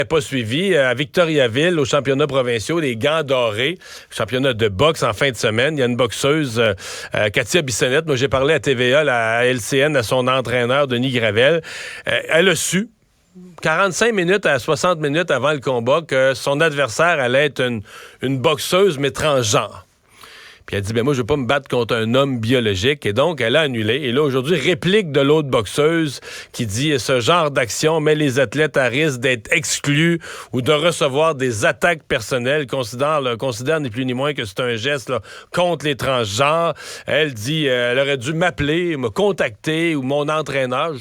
pas suivi, à Victoriaville, aux championnats provinciaux, les gants dorés, championnat de boxe en fin de semaine, il y a une boxeuse, Katia Bissonnette, moi j'ai parlé à TVA, à LCN, à son entraîneur, Denis Gravel, elle a su, 45 minutes à 60 minutes avant le combat, que son adversaire allait être une boxeuse, mais transgenre. Puis elle dit, moi, je veux pas me battre contre un homme biologique. Et donc, elle a annulé. Et là, aujourd'hui, réplique de l'autre boxeuse qui dit, ce genre d'action met les athlètes à risque d'être exclus ou de recevoir des attaques personnelles. Considère ni plus ni moins que c'est un geste là, contre les transgenres. Elle dit, elle aurait dû m'appeler, me contacter ou mon entraîneur.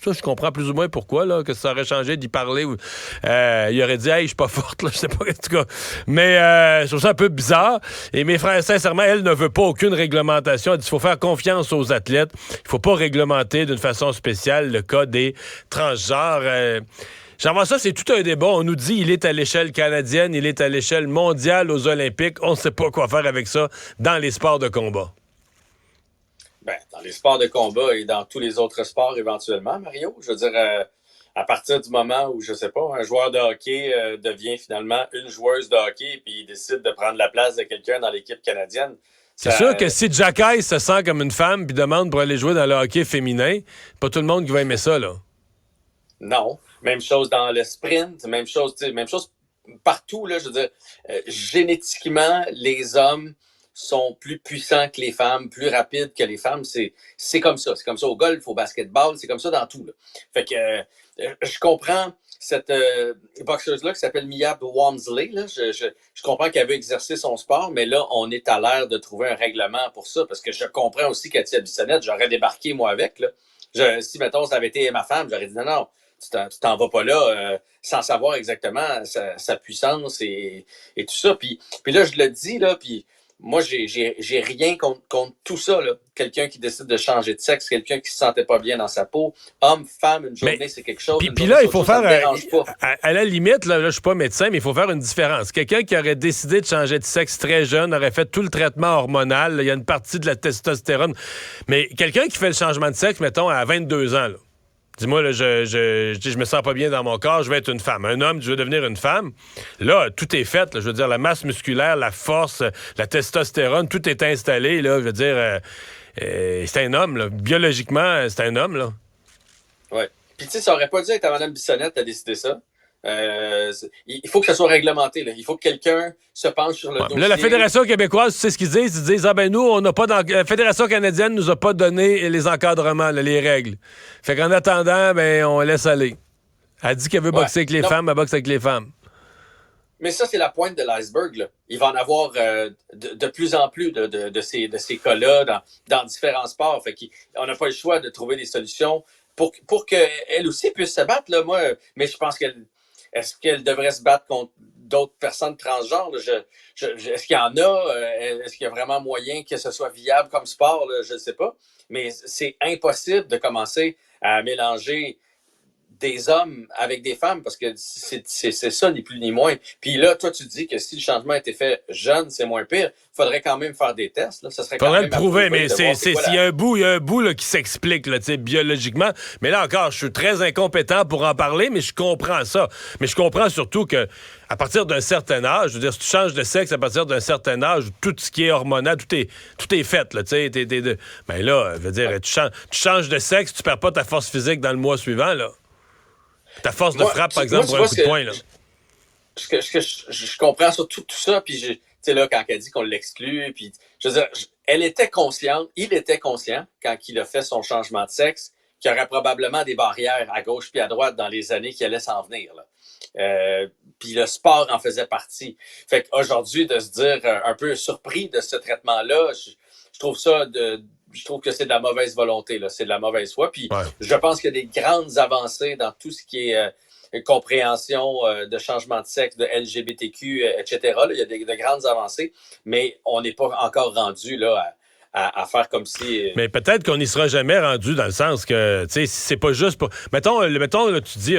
Ça, je comprends plus ou moins pourquoi, là, que ça aurait changé d'y parler. Il aurait dit, hey, je suis pas forte, là, je sais pas, en tout cas. Mais je trouve ça un peu bizarre. Et mes frères, sincèrement, elle ne veut pas aucune réglementation. Elle dit qu'il faut faire confiance aux athlètes. Il faut pas réglementer d'une façon spéciale le cas des transgenres. J'en ça, c'est tout un débat. On nous dit il est à l'échelle canadienne, il est à l'échelle mondiale aux Olympiques. On ne sait pas quoi faire avec ça dans les sports de combat. Dans les sports de combat et dans tous les autres sports éventuellement, Mario. Je veux dire, à partir du moment où, je sais pas, un joueur de hockey devient finalement une joueuse de hockey puis il décide de prendre la place de quelqu'un dans l'équipe canadienne. C'est sûr que si Jack Ice se sent comme une femme puis demande pour aller jouer dans le hockey féminin, pas tout le monde qui va aimer ça, là. Non. Même chose dans le sprint, même chose partout, là, je veux dire, génétiquement, les hommes sont plus puissants que les femmes, plus rapides que les femmes. C'est comme ça. C'est comme ça au golf, au basketball, c'est comme ça dans tout, là. Fait que je comprends cette boxeuse-là qui s'appelle Mia Walmsley. Là. Je comprends qu'elle veut exercer son sport, mais là, on est à l'ère de trouver un règlement pour ça, parce que je comprends aussi qu'à Katia Bissonnette, j'aurais débarqué, moi, avec. Là. Si, mettons, ça avait été ma femme, j'aurais dit non, tu t'en vas pas là sans savoir exactement sa puissance et tout ça. Puis là, je le dis, là, puis moi, j'ai rien contre tout ça, là. Quelqu'un qui décide de changer de sexe, quelqu'un qui se sentait pas bien dans sa peau, homme, femme, une journée, c'est quelque chose. Puis là, il faut faire, à la limite, là, je suis pas médecin, mais il faut faire une différence. Quelqu'un qui aurait décidé de changer de sexe très jeune aurait fait tout le traitement hormonal. Là, il y a une partie de la testostérone. Mais quelqu'un qui fait le changement de sexe, mettons, à 22 ans, là, dis-moi, là, je me sens pas bien dans mon corps, je vais être une femme. Un homme, je veux devenir une femme. Là, tout est fait. Là, je veux dire, la masse musculaire, la force, la testostérone, tout est installé. Là, je veux dire, c'est un homme. Là. Biologiquement, c'est un homme. Là. Oui. Puis, tu sais, ça aurait pas dû être à Mme Bissonnette de décider ça. Il faut que ça soit réglementé. Là. Il faut que quelqu'un se penche sur le dossier. Là, la Fédération québécoise, tu sais ce qu'ils disent? Ils disent, nous, on n'a pas... La Fédération canadienne nous a pas donné les encadrements, là, les règles. Fait qu'en attendant, on laisse aller. Elle dit qu'elle veut boxer avec les femmes, elle boxe avec les femmes. Mais ça, c'est la pointe de l'iceberg. Là. Il va en avoir de plus en plus de ces cas-là dans différents sports. Fait qu'on n'a pas le choix de trouver des solutions pour qu'elle aussi puisse se battre. Là, moi, mais je pense est-ce qu'elle devrait se battre contre d'autres personnes transgenres? Est-ce qu'il y en a? Est-ce qu'il y a vraiment moyen que ce soit viable comme sport? Là? Je ne sais pas. Mais c'est impossible de commencer à mélanger des hommes avec des femmes, parce que c'est ça, ni plus ni moins. Puis là, toi, tu dis que si le changement a été fait jeune, c'est moins pire. Il faudrait quand même faire des tests. Là. Ça serait quand même le prouver, mais il y a un bout là, qui s'explique là, biologiquement. Mais là encore, je suis très incompétent pour en parler, mais je comprends ça. Mais je comprends surtout que à partir d'un certain âge, je veux dire, si tu changes de sexe à partir d'un certain âge, tout ce qui est hormonal, tout est fait. Là, ben là, je veux dire, tu changes de sexe, tu perds pas ta force physique dans le mois suivant, là. Ta force de frappe, par exemple, pour un coup de poing, là. Je comprends surtout tout ça, puis tu sais, là, quand elle dit qu'on l'exclut, puis je veux dire, elle était consciente, il était conscient, quand il a fait son changement de sexe, qu'il y aurait probablement des barrières à gauche puis à droite dans les années qui allaient s'en venir, là. Puis le sport en faisait partie. Fait qu'aujourd'hui, de se dire un peu surpris de ce traitement-là, je trouve ça je trouve que c'est de la mauvaise volonté, là. C'est de la mauvaise foi. Puis je pense qu'il y a des grandes avancées dans tout ce qui est compréhension de changement de sexe, de LGBTQ, etc. Là, il y a de grandes avancées, mais on n'est pas encore rendu là à faire comme si... Mais peut-être qu'on n'y sera jamais rendu dans le sens que, tu sais, c'est pas juste pour... Mettons là, tu dis,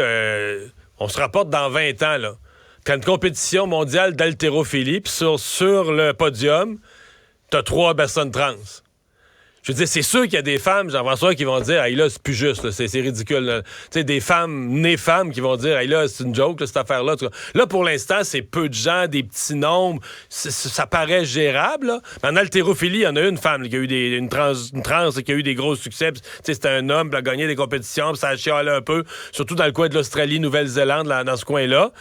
on se rapporte dans 20 ans, là. T'as une compétition mondiale d'haltérophilie, puis sur le podium, t'as 3 personnes trans. Je veux dire, c'est sûr qu'il y a des femmes, Jean-François, qui vont dire, hey, là, c'est plus juste, là, c'est ridicule. Là. Tu sais, des femmes nées femmes qui vont dire, hey, là, c'est une joke, là, cette affaire-là. Là, pour l'instant, c'est peu de gens, des petits nombres. Ça paraît gérable, là. Mais en haltérophilie, il y en a une femme là, qui a eu une trans qui a eu des gros succès. Tu sais, c'était un homme qui a gagné des compétitions, puis ça a chialé un peu, surtout dans le coin de l'Australie, Nouvelle-Zélande, là, dans ce coin-là.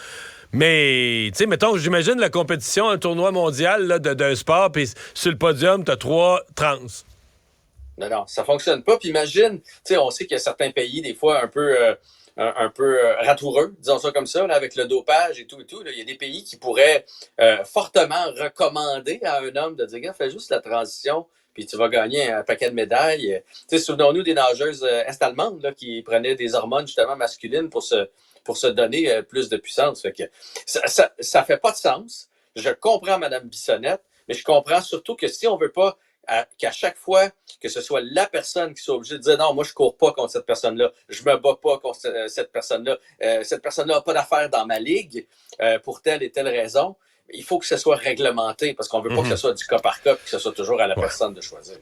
Mais, tu sais, mettons, j'imagine la compétition, un tournoi mondial là, d'un sport, puis sur le podium, t'as 3 trans. Non, ça fonctionne pas. Puis imagine, tu sais, on sait qu'il y a certains pays, des fois, un peu ratoureux, disons ça comme ça, là, avec le dopage et tout. Là. Il y a des pays qui pourraient fortement recommander à un homme de dire, gars, fais juste la transition, puis tu vas gagner un paquet de médailles. Tu sais, souvenons-nous des nageuses est-allemandes là, qui prenaient des hormones justement masculines pour se donner plus de puissance. Fait que ça fait pas de sens. Je comprends Mme Bissonnette, mais je comprends surtout que si on veut pas qu'à chaque fois que ce soit la personne qui soit obligée de dire non, moi je cours pas contre cette personne-là, je me bats pas contre cette personne-là n'a pas d'affaires dans ma ligue pour telle et telle raison, il faut que ce soit réglementé parce qu'on veut pas que ce soit du cas par cas et que ce soit toujours à la personne de choisir.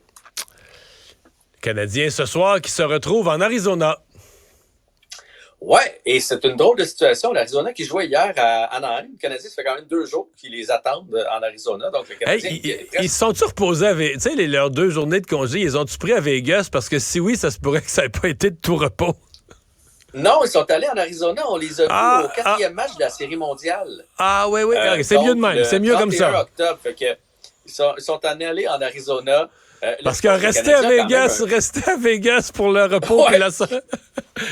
Canadien ce soir qui se retrouve en Arizona. Ouais, et c'est une drôle de situation. L'Arizona qui jouait hier à Anaheim. Le Canadien, ça fait quand même 2 jours qu'ils les attendent en Arizona. Donc, le Canadien... Ils se sont-tu reposés à Vegas? Tu sais, leurs 2 journées de congé, ils ont-tu pris à Vegas? Parce que si oui, ça se pourrait que ça n'ait pas été de tout repos. Non, ils sont allés en Arizona. On les a vus au 4e match de la Série mondiale. Ah oui, c'est mieux de même. C'est mieux comme ça. Octobre, fait que, ils sont allés en Arizona. Parce que rester à Vegas pour le repos et la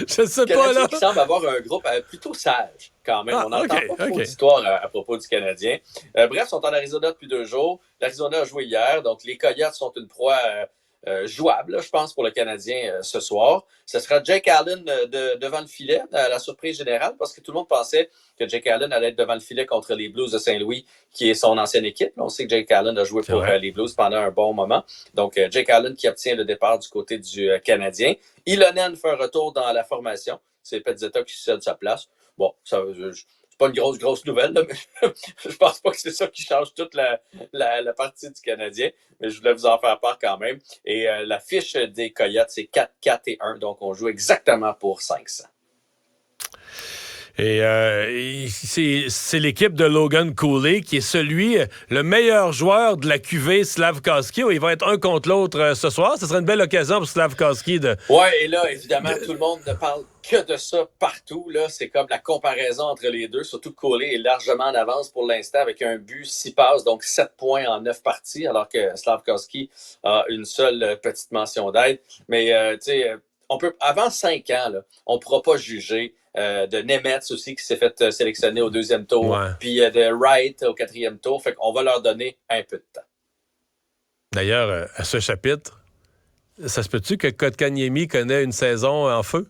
je sais pas là. Qui semble avoir un groupe plutôt sage quand même. On n'entend pas trop d'histoires à propos du Canadien. Bref, ils sont en Arizona depuis 2 jours. L'Arizona a joué hier, donc les Coyotes sont une proie jouable, je pense, pour le Canadien ce soir. Ce sera Jake Allen devant le filet, à la surprise générale, parce que tout le monde pensait que Jake Allen allait être devant le filet contre les Blues de Saint-Louis, qui est son ancienne équipe. On sait que Jake Allen a joué pour les Blues pendant un bon moment. Donc, Jake Allen qui obtient le départ du côté du Canadien. Ilonen fait un retour dans la formation. C'est Pezzetta qui cède sa place. Bon, c'est pas une grosse nouvelle, là, mais je pense pas que c'est ça qui change toute la partie du Canadien, mais je voulais vous en faire part quand même. Et la fiche des Coyotes, c'est 4-4-1, donc on joue exactement pour 500. Et c'est l'équipe de Logan Cooley qui est le meilleur joueur de la QV Slavkovski. Il va être un contre l'autre ce soir. Ce serait une belle occasion pour Slavkovski de... Oui, et là, évidemment, tout le monde ne parle que de ça partout. Là. C'est comme la comparaison entre les deux. Surtout que Cooley est largement en avance pour l'instant avec un but, 6 passes, donc 7 points en 9 parties, alors que Slavkovski a une seule petite mention d'aide. Mais, tu sais, avant 5 ans, là, on ne pourra pas juger de Nemetz aussi qui s'est fait sélectionner au 2e tour, puis de Wright au 4e tour. Fait qu'on va leur donner un peu de temps. D'ailleurs, à ce chapitre, ça se peut-tu que Kotkaniemi connaît une saison en feu?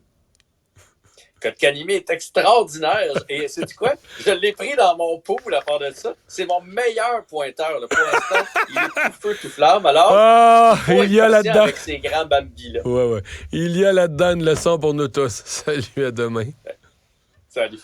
Kotkaniemi est extraordinaire. Et sais-tu quoi? Je l'ai pris dans mon pool à part de ça. C'est mon meilleur pointeur. Là. Pour l'instant, il est tout feu, tout flamme. Alors, il y a là-dedans. Avec ces grands bambis-là. Ouais. Il y a là-dedans une leçon pour nous tous. Salut, à demain. Salut.